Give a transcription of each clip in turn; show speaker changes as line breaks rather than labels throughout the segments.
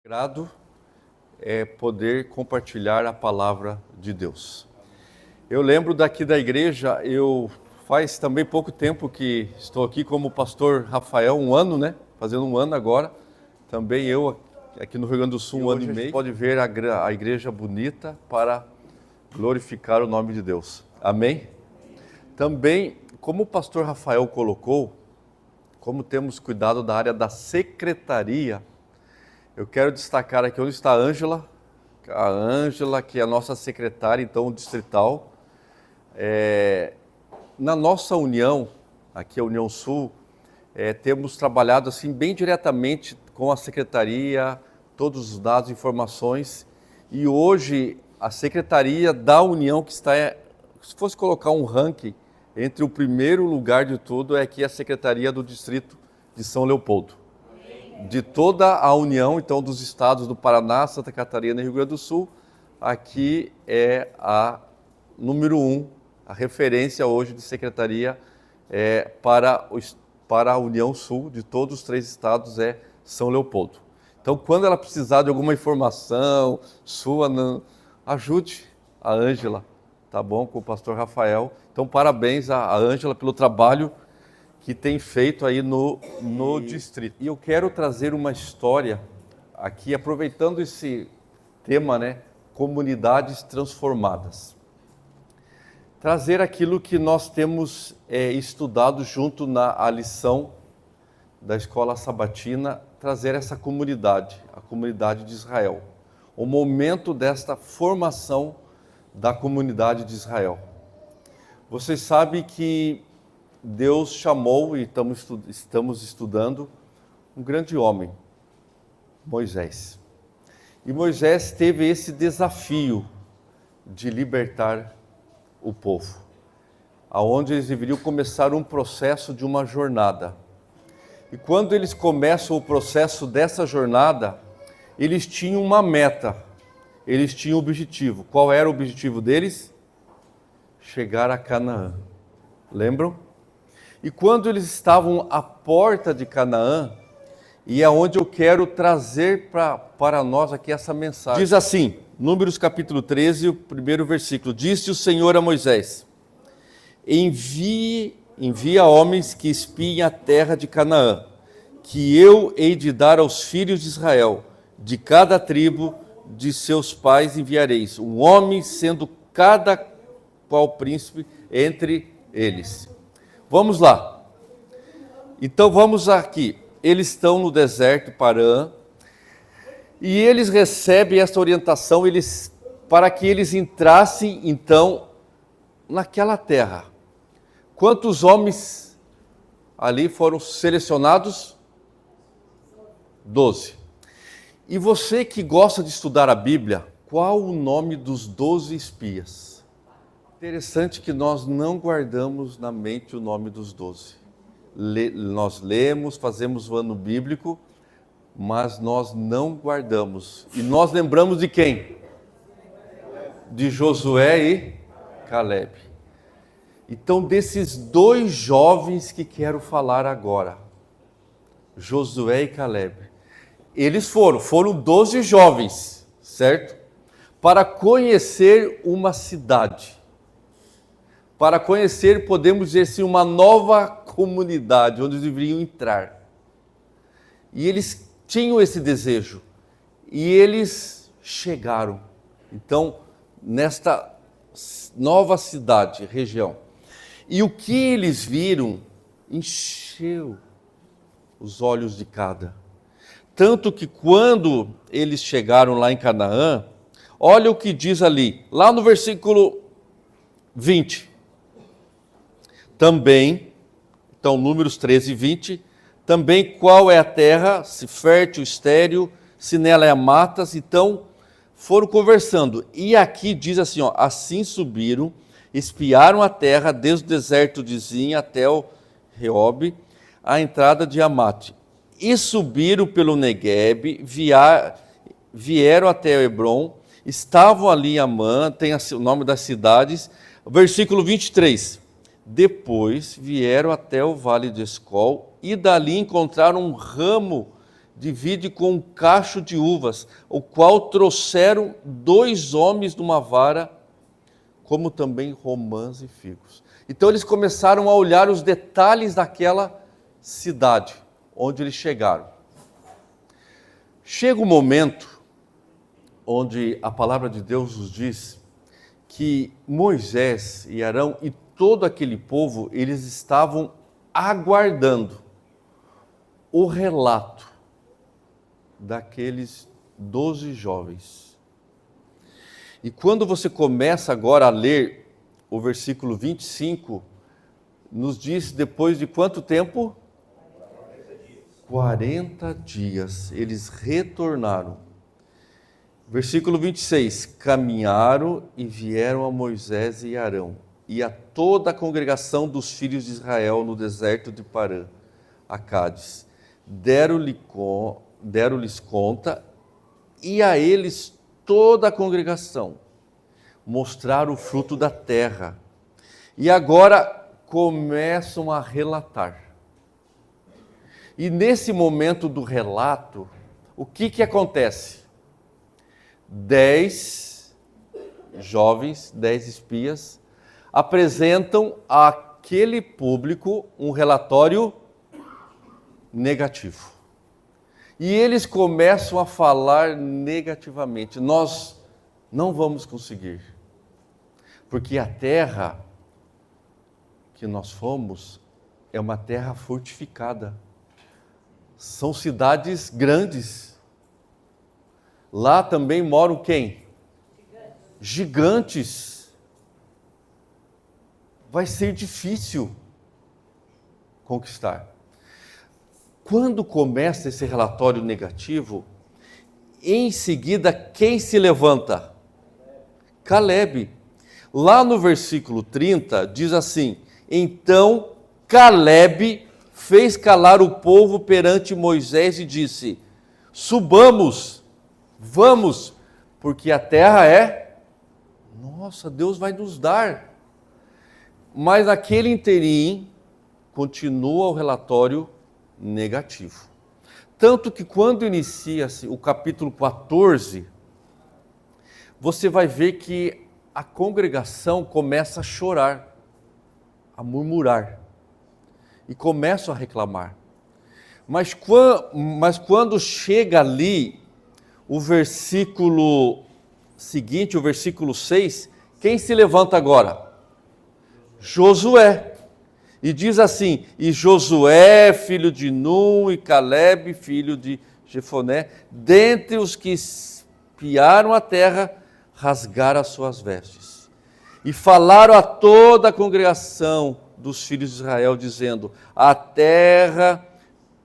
Sagrado é poder compartilhar a palavra de Deus. Eu lembro daqui da igreja, faz também pouco tempo que estou aqui como pastor Rafael, um ano, né? Fazendo um ano agora. Também eu aqui no Rio Grande do Sul, um ano e meio. Pode ver a igreja bonita para glorificar o nome de Deus. Amém? Também, como o pastor Rafael colocou, como temos cuidado da área da secretaria, eu quero destacar aqui onde está a Ângela, que é a nossa secretária, então, distrital. Na nossa união, aqui a União Sul, temos trabalhado assim bem diretamente com a secretaria, todos os dados, informações, e hoje a secretaria da União que está, se fosse colocar um ranking entre o primeiro lugar de tudo, é aqui a secretaria do distrito de São Leopoldo. De toda a União, então, dos estados do Paraná, Santa Catarina e Rio Grande do Sul, aqui é a número 1, a referência hoje de secretaria para a União Sul, de todos os 3 estados, é São Leopoldo. Então, quando ela precisar de alguma informação sua, ajude a Ângela, tá bom? Com o pastor Rafael. Então, parabéns a Ângela pelo trabalho que tem feito aí no distrito. E eu quero trazer uma história aqui, aproveitando esse tema, né? Comunidades transformadas. Trazer aquilo que nós temos estudado junto na lição da Escola Sabatina, trazer essa comunidade, a comunidade de Israel. O momento desta formação da comunidade de Israel. Vocês sabem que Deus chamou, e estamos estudando, um grande homem, Moisés. E Moisés teve esse desafio de libertar o povo, aonde eles deveriam começar um processo de uma jornada. E quando eles começam o processo dessa jornada, eles tinham uma meta, eles tinham um objetivo. Qual era o objetivo deles? Chegar a Canaã. Lembram? E quando eles estavam à porta de Canaã, e é onde eu quero trazer para nós aqui essa mensagem. Diz assim, Números capítulo 13, o primeiro versículo. Disse o Senhor a Moisés: envia homens que espiem a terra de Canaã, que eu hei de dar aos filhos de Israel. De cada tribo de seus pais enviareis, um homem sendo cada qual príncipe entre eles. Vamos lá. Então vamos aqui. Eles estão no deserto, Parã, e eles recebem essa orientação para que eles entrassem, então, naquela terra. Quantos homens ali foram selecionados? 12. E você que gosta de estudar a Bíblia, qual o nome dos 12 espias? Interessante que nós não guardamos na mente o nome dos 12. Nós lemos, fazemos o ano bíblico, mas nós não guardamos. E nós lembramos de quem? De Josué e Caleb. Então, desses 2 jovens que quero falar agora, Josué e Caleb, eles foram 12 jovens, certo? Para conhecer uma cidade. Para conhecer, podemos dizer assim, uma nova comunidade, onde eles deveriam entrar. E eles tinham esse desejo. E eles chegaram. Então, nesta nova cidade, região. E o que eles viram encheu os olhos de cada. Tanto que quando eles chegaram lá em Canaã, olha o que diz ali, lá no versículo 20. Também, então Números 13 e 20, também qual é a terra, se fértil, estéril, se nela há matas. Então foram conversando. E aqui diz assim, assim subiram, espiaram a terra desde o deserto de Zin até o Reob, a entrada de Amate. E subiram pelo Negueb, vieram até Hebron, estavam ali em Amã, tem o nome das cidades. Versículo 23. Depois vieram até o vale de Escol e dali encontraram um ramo divide com um cacho de uvas, o qual trouxeram 2 homens numa vara, como também romãs e figos. Então eles começaram a olhar os detalhes daquela cidade onde eles chegaram. Chega um momento onde a palavra de Deus nos diz que Moisés e Arão e todo aquele povo, eles estavam aguardando o relato daqueles 12 jovens. E quando você começa agora a ler o versículo 25, nos diz depois de quanto tempo? 40 dias eles retornaram. Versículo 26, caminharam e vieram a Moisés e Arão e a toda a congregação dos filhos de Israel no deserto de Parã, a Cádiz. Deram-lhes conta e a eles toda a congregação mostraram o fruto da terra. E agora começam a relatar. E nesse momento do relato, o que acontece? 10 jovens, 10 espias, apresentam àquele público um relatório negativo. E eles começam a falar negativamente. Nós não vamos conseguir, porque a terra que nós fomos é uma terra fortificada. São cidades grandes. Lá também moram quem? Gigantes. Vai ser difícil conquistar. Quando começa esse relatório negativo, em seguida, quem se levanta? Calebe. Lá no versículo 30, diz assim: então Calebe fez calar o povo perante Moisés e disse: subamos, vamos, porque a terra é nossa, Deus vai nos dar. Mas naquele interim, continua o relatório negativo. Tanto que quando inicia-se o capítulo 14, você vai ver que a congregação começa a chorar, a murmurar, e começa a reclamar. Mas quando chega ali, o versículo seguinte, o versículo 6, quem se levanta agora? Josué. E diz assim: e Josué, filho de Num, e Calebe, filho de Jefoné, dentre os que espiaram a terra, rasgaram as suas vestes. E falaram a toda a congregação dos filhos de Israel, dizendo: a terra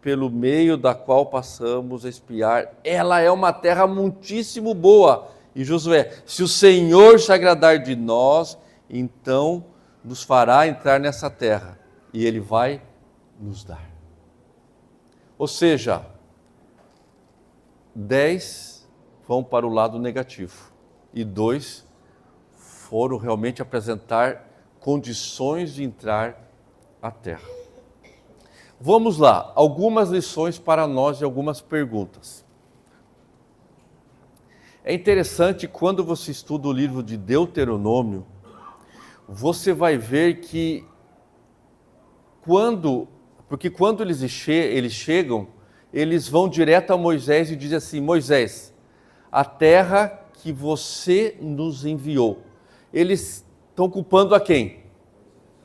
pelo meio da qual passamos a espiar, ela é uma terra muitíssimo boa. E Josué: se o Senhor se agradar de nós, então nos fará entrar nessa terra, e Ele vai nos dar. Ou seja, 10 vão para o lado negativo, e 2 foram realmente apresentar condições de entrar à terra. Vamos lá, algumas lições para nós e algumas perguntas. É interessante, quando você estuda o livro de Deuteronômio, você vai ver que porque quando eles chegam, eles vão direto a Moisés e dizem assim: Moisés, a terra que você nos enviou. Eles estão culpando a quem?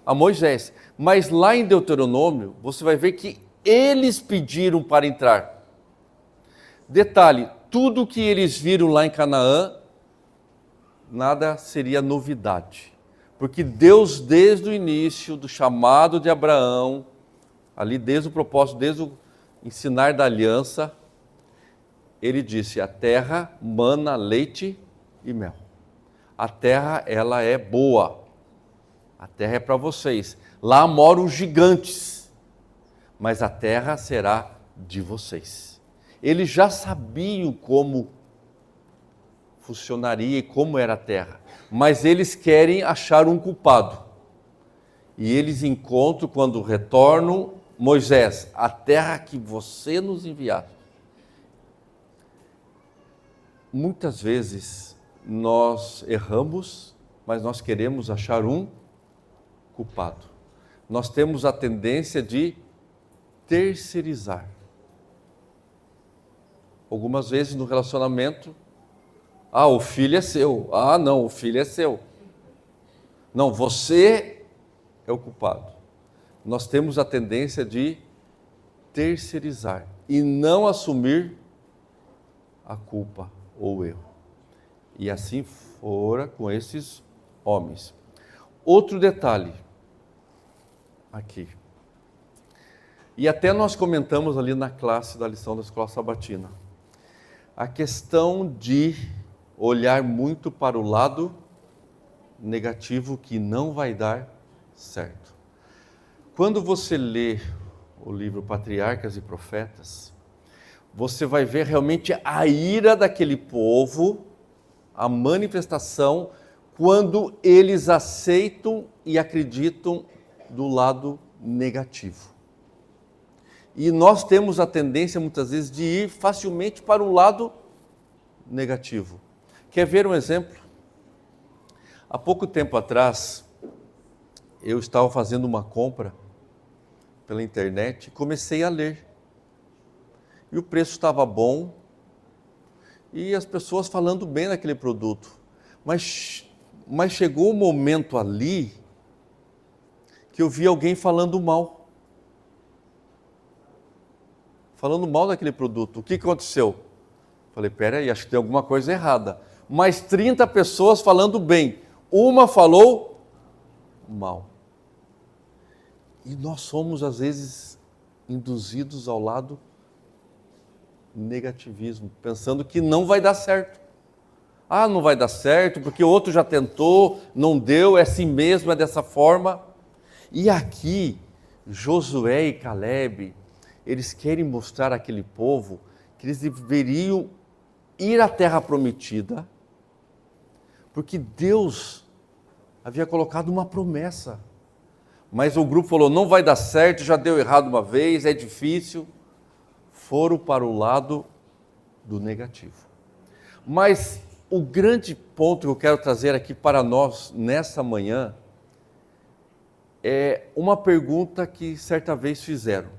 A Moisés. Mas lá em Deuteronômio, você vai ver que eles pediram para entrar. Detalhe, tudo que eles viram lá em Canaã, nada seria novidade. Porque Deus, desde o início do chamado de Abraão, ali desde o propósito, desde o ensinar da aliança, ele disse: a terra mana leite e mel. A terra, ela é boa. A terra é para vocês. Lá moram gigantes, mas a terra será de vocês. Eles já sabiam como funcionaria e como era a terra, mas eles querem achar um culpado. E eles encontram, quando retornam, Moisés: a terra que você nos enviaste, muitas vezes nós erramos, mas nós queremos achar um culpado. Nós temos a tendência de terceirizar. Algumas vezes no relacionamento, o filho é seu. Não, o filho é seu. Não, você é o culpado. Nós temos a tendência de terceirizar e não assumir a culpa ou o erro. E assim fora com esses homens. Outro detalhe aqui. E até nós comentamos ali na classe da lição da Escola Sabatina. A questão de olhar muito para o lado negativo que não vai dar certo. Quando você lê o livro Patriarcas e Profetas, você vai ver realmente a ira daquele povo, a manifestação, quando eles aceitam e acreditam do lado negativo. E nós temos a tendência muitas vezes de ir facilmente para o lado negativo. Quer ver um exemplo? Há pouco tempo atrás, eu estava fazendo uma compra pela internet e comecei a ler. E o preço estava bom e as pessoas falando bem daquele produto. Mas chegou um momento ali que eu vi alguém falando mal. Falando mal daquele produto. O que aconteceu? Falei, peraí, acho que tem alguma coisa errada. Mais 30 pessoas falando bem. Uma falou mal. E nós somos, às vezes, induzidos ao lado negativismo, pensando que não vai dar certo. Não vai dar certo, porque o outro já tentou, não deu, é assim mesmo, é dessa forma. E aqui, Josué e Caleb, eles querem mostrar àquele povo que eles deveriam ir à terra prometida, porque Deus havia colocado uma promessa. Mas o grupo falou, não vai dar certo, já deu errado uma vez, é difícil. Foram para o lado do negativo. Mas o grande ponto que eu quero trazer aqui para nós nessa manhã é uma pergunta que certa vez fizeram.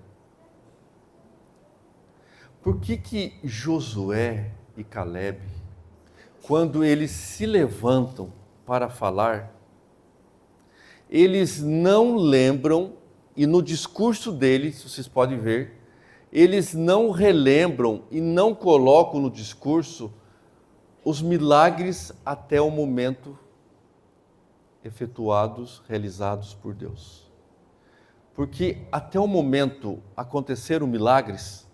Por que Josué e Caleb, quando eles se levantam para falar, eles não lembram, e no discurso deles, vocês podem ver, eles não relembram e não colocam no discurso os milagres até o momento efetuados, realizados por Deus. Porque até o momento aconteceram milagres?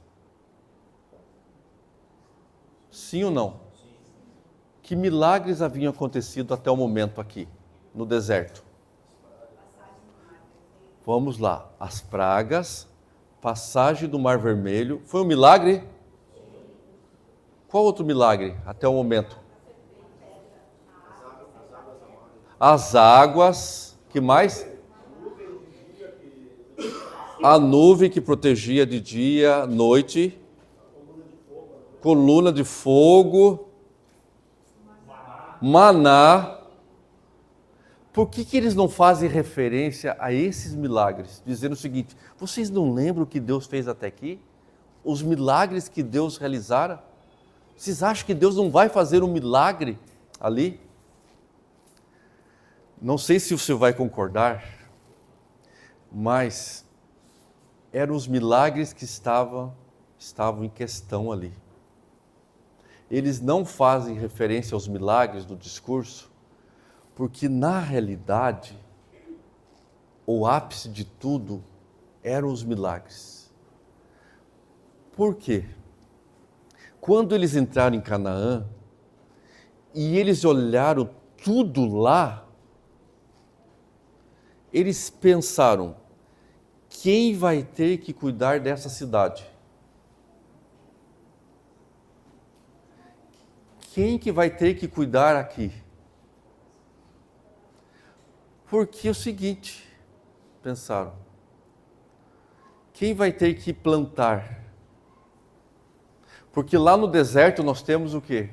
Sim ou não? Que milagres haviam acontecido até o momento aqui, no deserto? Vamos lá, as pragas, passagem do Mar Vermelho, foi um milagre? Qual outro milagre até o momento? As águas, que mais? A nuvem que protegia de dia, noite, coluna de fogo, maná. Por que eles não fazem referência a esses milagres? Dizendo o seguinte, vocês não lembram o que Deus fez até aqui? Os milagres que Deus realizara? Vocês acham que Deus não vai fazer um milagre ali? Não sei se você vai concordar, mas eram os milagres que estavam em questão ali. Eles não fazem referência aos milagres do discurso, porque na realidade, o ápice de tudo eram os milagres. Por quê? Quando eles entraram em Canaã, e eles olharam tudo lá, eles pensaram, quem vai ter que cuidar dessa cidade? Quem que vai ter que cuidar aqui? Porque é o seguinte, pensaram, quem vai ter que plantar? Porque lá no deserto nós temos o quê?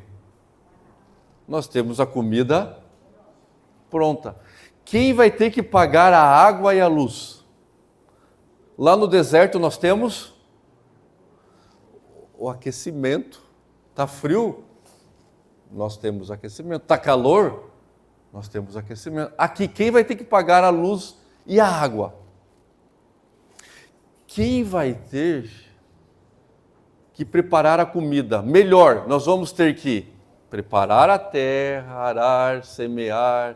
nós temos a comida pronta. Quem vai ter que pagar a água e a luz? Lá no deserto nós temos o aquecimento. Está frio? Nós temos aquecimento. Está calor? Nós temos aquecimento. Aqui, quem vai ter que pagar a luz e a água? Quem vai ter que preparar a comida? Melhor, nós vamos ter que preparar a terra, arar, semear,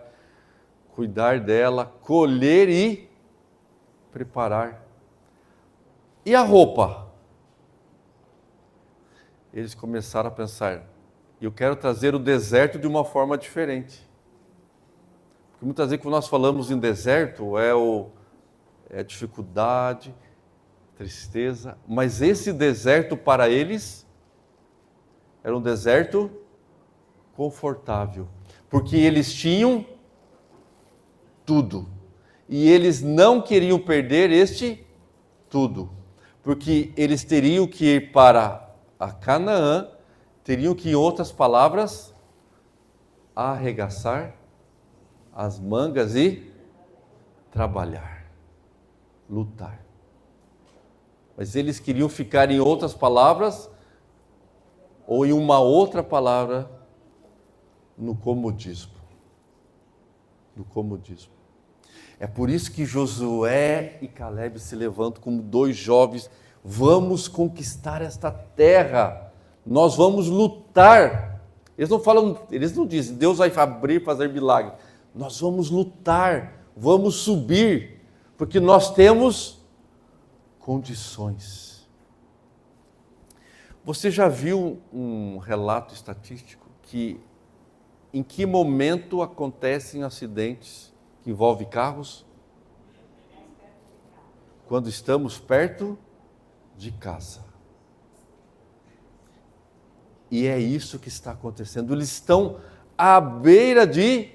cuidar dela, colher e preparar. E a roupa? Eles começaram a pensar, eu quero trazer o deserto de uma forma diferente. Porque muitas vezes quando nós falamos em deserto, é a dificuldade, tristeza, mas esse deserto para eles era um deserto confortável, porque eles tinham tudo, e eles não queriam perder este tudo, porque eles teriam que ir para a Canaã, teriam que, em outras palavras, arregaçar as mangas e trabalhar, lutar. Mas eles queriam ficar, em outras palavras, ou em uma outra palavra, no comodismo. No comodismo. É por isso que Josué e Caleb se levantam como dois jovens. Vamos conquistar esta terra. Nós vamos lutar. Eles não falam, eles não dizem, Deus vai abrir, fazer milagre. Nós vamos lutar, vamos subir, porque nós temos condições. Você já viu um relato estatístico que em que momento acontecem acidentes que envolvem carros? Quando estamos perto de casa. E é isso que está acontecendo. Eles estão à beira de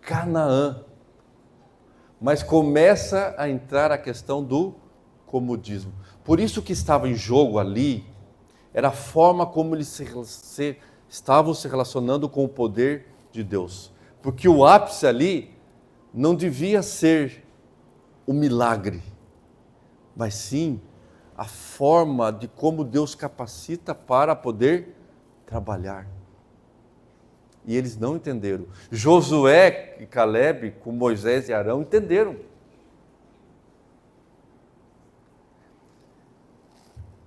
Canaã. Mas começa a entrar a questão do comodismo. Por isso que estava em jogo ali era a forma como eles estavam se relacionando com o poder de Deus. Porque o ápice ali não devia ser o milagre, mas sim a forma de como Deus capacita para poder trabalhar. E eles não entenderam. Josué e Caleb, com Moisés e Arão, entenderam.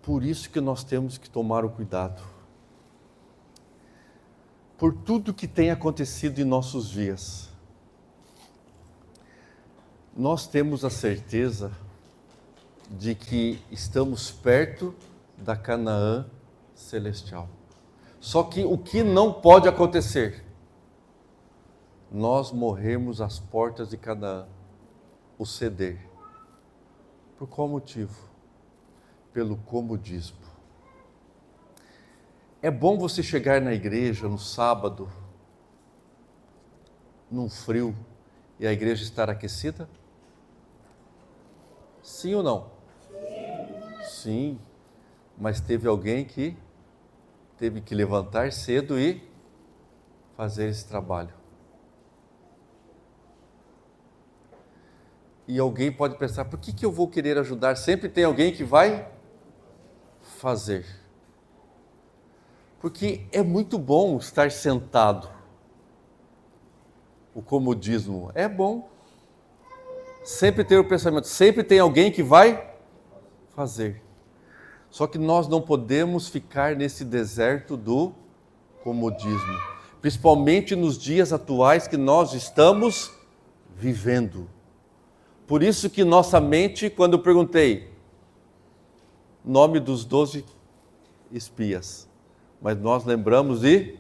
Por isso que nós temos que tomar o cuidado. Por tudo que tem acontecido em nossos dias, nós temos a certeza de que estamos perto da Canaã celestial. Só que o que não pode acontecer? Nós morrermos às portas de Canaã, o ceder. Por qual motivo? Pelo comodismo. É bom você chegar na igreja no sábado, num frio, e a igreja estar aquecida? Sim ou não? Sim, mas teve alguém que teve que levantar cedo e fazer esse trabalho. E alguém pode pensar, por que eu vou querer ajudar? Sempre tem alguém que vai fazer. Porque é muito bom estar sentado. O comodismo é bom. Sempre ter o pensamento, sempre tem alguém que vai fazer. Só que nós não podemos ficar nesse deserto do comodismo, principalmente nos dias atuais que nós estamos vivendo. Por isso que nossa mente, quando eu perguntei, nome dos 12 espias, mas nós lembramos de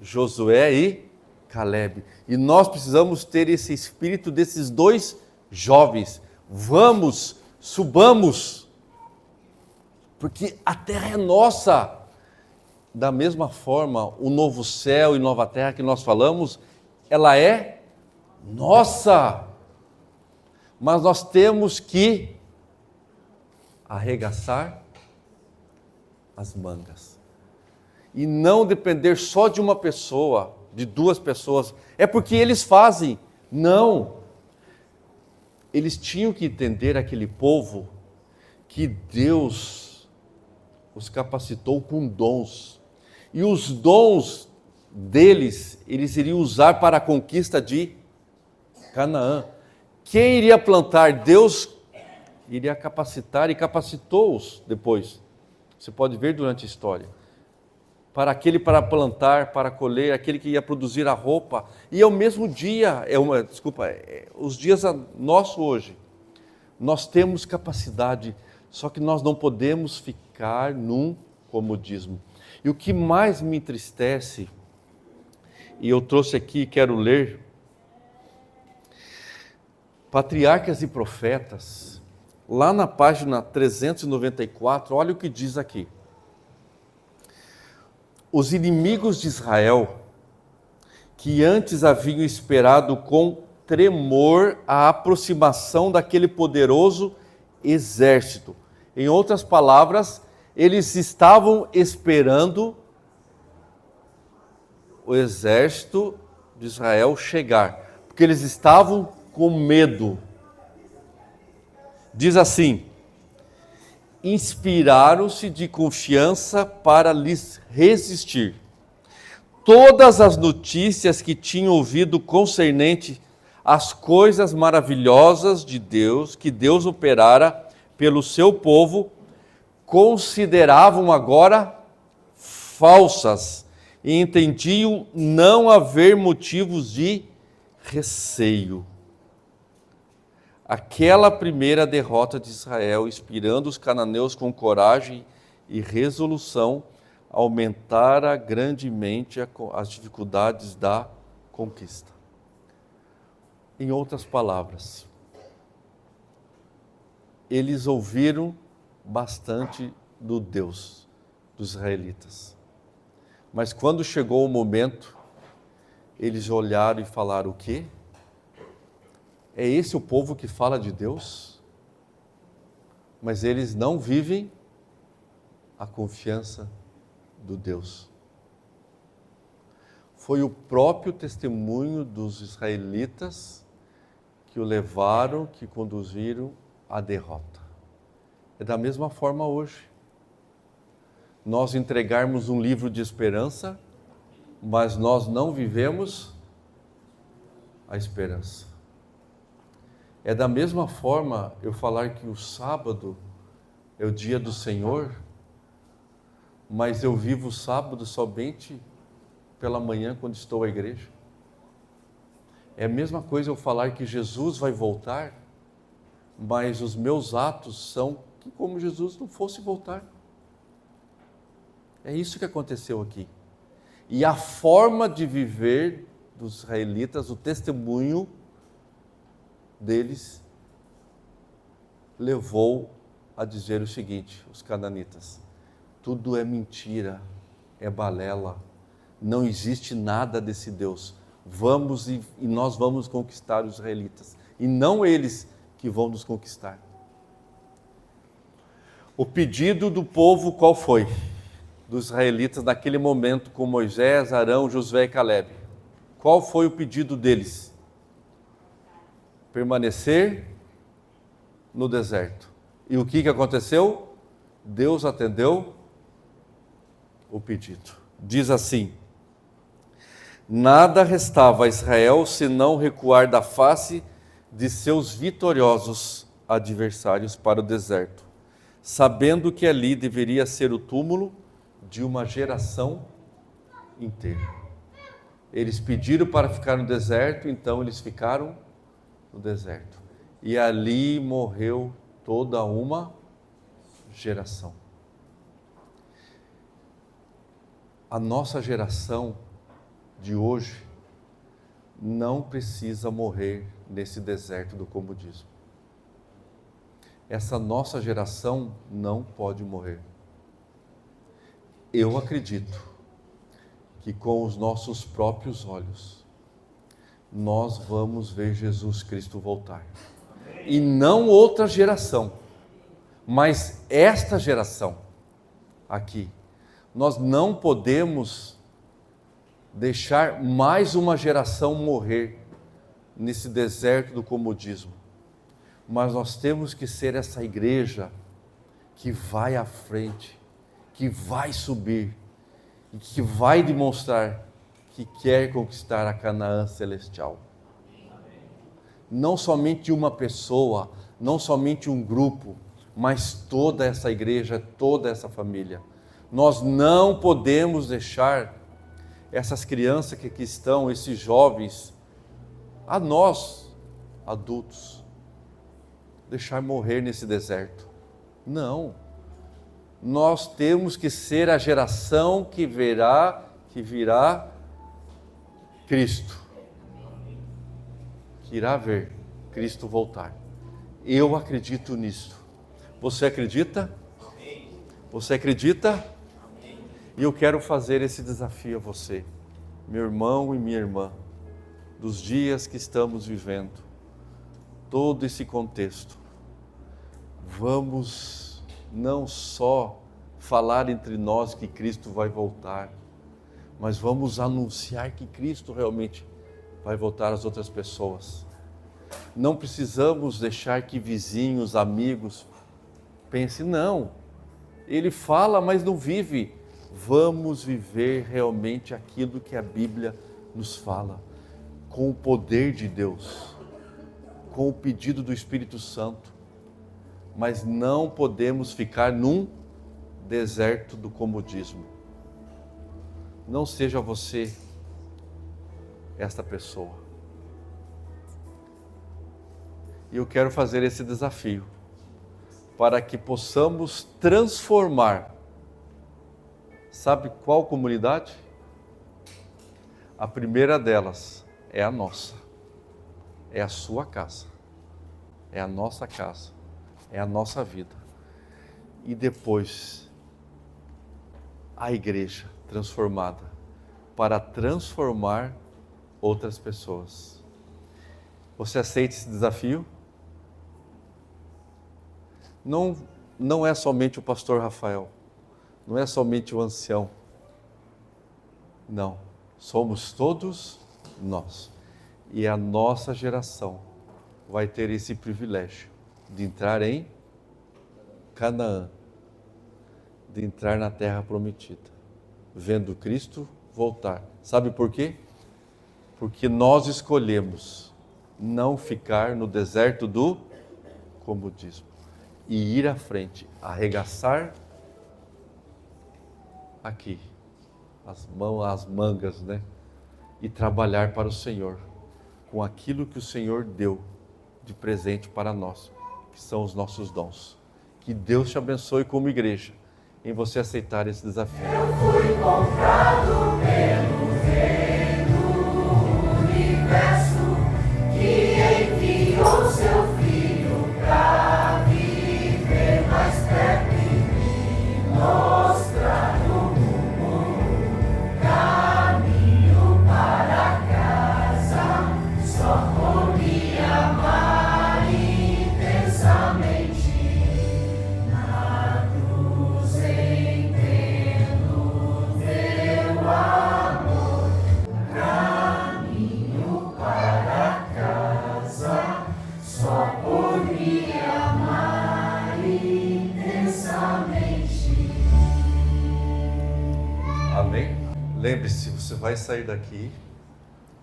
Josué e Caleb. E nós precisamos ter esse espírito desses dois jovens. Vamos, subamos, porque a terra é nossa. Da mesma forma, o novo céu e nova terra que nós falamos, ela é nossa. Mas nós temos que arregaçar as mangas. e não depender só de uma pessoa, de duas pessoas, é porque eles fazem. Não. Eles tinham que entender, aquele povo, que Deus os capacitou com dons. E os dons deles, eles iriam usar para a conquista de Canaã. Quem iria plantar? Deus iria capacitar e capacitou-os depois. Você pode ver durante a história. Para aquele para plantar, para colher, aquele que ia produzir a roupa. E é o mesmo dia, os dias nossos hoje. Nós temos capacidade, só que nós não podemos ficar num comodismo. E o que mais me entristece, e eu trouxe aqui, quero ler, Patriarcas e Profetas, lá na página 394, olha o que diz aqui. Os inimigos de Israel, que antes haviam esperado com tremor a aproximação daquele poderoso exército. Em outras palavras, eles estavam esperando o exército de Israel chegar, porque eles estavam com medo. Diz assim: inspiraram-se de confiança para lhes resistir. Todas as notícias que tinham ouvido concernente às coisas maravilhosas de Deus, que Deus operara pelo seu povo, consideravam agora falsas e entendiam não haver motivos de receio. Aquela primeira derrota de Israel, inspirando os cananeus com coragem e resolução, aumentara grandemente as dificuldades da conquista. Em outras palavras, eles ouviram bastante do Deus dos israelitas. Mas quando chegou o momento, eles olharam e falaram: o quê? É esse o povo que fala de Deus? Mas eles não vivem a confiança do Deus. Foi o próprio testemunho dos israelitas que o levaram, que conduziram à derrota. É da mesma forma hoje. Nós entregarmos um livro de esperança, mas nós não vivemos a esperança. É da mesma forma eu falar que o sábado é o dia do Senhor, mas eu vivo o sábado somente pela manhã quando estou à igreja. É a mesma coisa eu falar que Jesus vai voltar, mas os meus atos são que como Jesus não fosse voltar. É isso que aconteceu aqui. E a forma de viver dos israelitas, o testemunho deles, levou a dizer o seguinte, os cananitas: tudo é mentira, é balela, não existe nada desse Deus. Vamos e nós vamos conquistar os israelitas, e não eles que vão nos conquistar. O pedido do povo qual foi? Dos israelitas naquele momento, com Moisés, Arão, Josué e Calebe. Qual foi o pedido deles? Permanecer no deserto. E o que aconteceu? Deus atendeu o pedido. Diz assim: nada restava a Israel senão recuar da face de seus vitoriosos adversários para o deserto, sabendo que ali deveria ser o túmulo de uma geração inteira. Eles pediram para ficar no deserto, então eles ficaram no deserto. E ali morreu toda uma geração. A nossa geração de hoje não precisa morrer nesse deserto do comodismo. Essa nossa geração não pode morrer. Eu acredito que com os nossos próprios olhos nós vamos ver Jesus Cristo voltar. E não outra geração, mas esta geração aqui Nós não podemos deixar mais uma geração morrer nesse deserto do comodismo. Mas nós temos que ser essa igreja que vai à frente, que vai subir e que vai demonstrar que quer conquistar a Canaã celestial. Não somente uma pessoa, não somente um grupo, mas toda essa igreja, toda essa família. Nós não podemos deixar essas crianças que aqui estão, esses jovens, a nós, adultos, deixar morrer nesse deserto. Não. Nós temos que ser a geração que virá Cristo. Que irá ver Cristo voltar. Eu acredito nisso. Você acredita? Você acredita? E eu quero fazer esse desafio a você, meu irmão e minha irmã, dos dias que estamos vivendo, todo esse contexto. Vamos não só falar entre nós que Cristo vai voltar, mas vamos anunciar que Cristo realmente vai voltar às outras pessoas. Não precisamos deixar que vizinhos, amigos pensem, não, ele fala, mas não vive. Vamos viver realmente aquilo que a Bíblia nos fala, com o poder de Deus, com o pedido do Espírito Santo, mas não podemos ficar num deserto do comodismo. Não seja você esta pessoa. E eu quero fazer esse desafio, para que possamos transformar. Sabe qual comunidade? A primeira delas é a nossa, é a sua casa, é a nossa casa, é a nossa vida. E depois, a igreja transformada, para transformar outras pessoas. Você aceita esse desafio? Não é somente o pastor Rafael, não é somente o ancião. Não, somos todos nós. E a nossa geração vai ter esse privilégio de entrar em Canaã, de entrar na terra prometida, vendo Cristo voltar. Sabe por quê? Porque nós escolhemos não ficar no deserto do comodismo e ir à frente, arregaçar aqui as mãos, as mangas, né? E trabalhar para o Senhor com aquilo que o Senhor deu de presente para nós, que são os nossos dons. Que Deus te abençoe como igreja em você aceitar esse desafio.
Eu fui comprado pelo Rei do Universo, que enviou seu Filho para viver mais perto de mim, mostrar no mundo caminho para casa, só por me amar intensamente. Na cruz entendo teu amor, caminho para casa, só por me amar intensamente.
Amém? Lembre-se, você vai sair daqui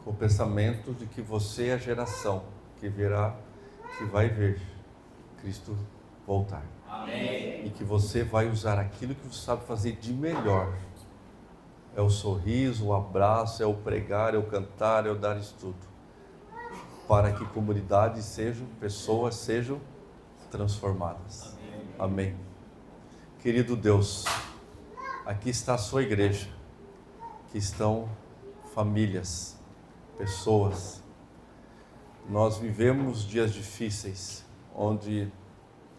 com o pensamento de que você é a geração que vai ver Cristo voltar. Amém. E que você vai usar aquilo que você sabe fazer de melhor. É o sorriso, o abraço, é o pregar, é o cantar, é o dar estudo. Para que comunidades sejam, pessoas sejam transformadas. Amém. Querido Deus, aqui está a sua igreja, que estão famílias, pessoas. Nós vivemos dias difíceis, onde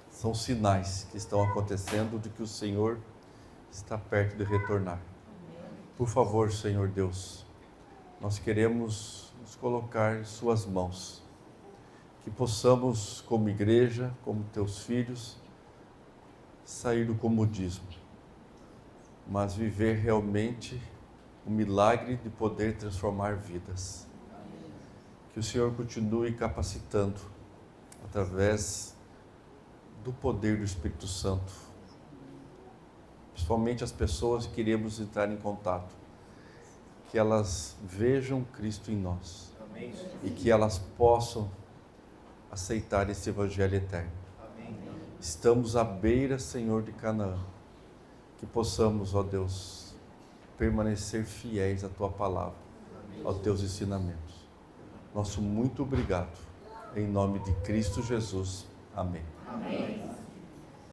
são sinais que estão acontecendo de que o Senhor está perto de retornar. Por favor, Senhor Deus, nós queremos nos colocar em suas mãos, que possamos, como igreja, como teus filhos, sair do comodismo mas viver realmente o milagre de poder transformar vidas. Que o Senhor continue capacitando através do poder do Espírito Santo, principalmente as pessoas que queremos entrar em contato, que elas vejam Cristo em nós. Amém. E que elas possam aceitar esse Evangelho eterno. Amém. Estamos à beira, Senhor, de Canaã, que possamos, ó Deus, permanecer fiéis à Tua palavra, aos Teus ensinamentos. Nosso muito obrigado, em nome de Cristo Jesus. Amém. Amém.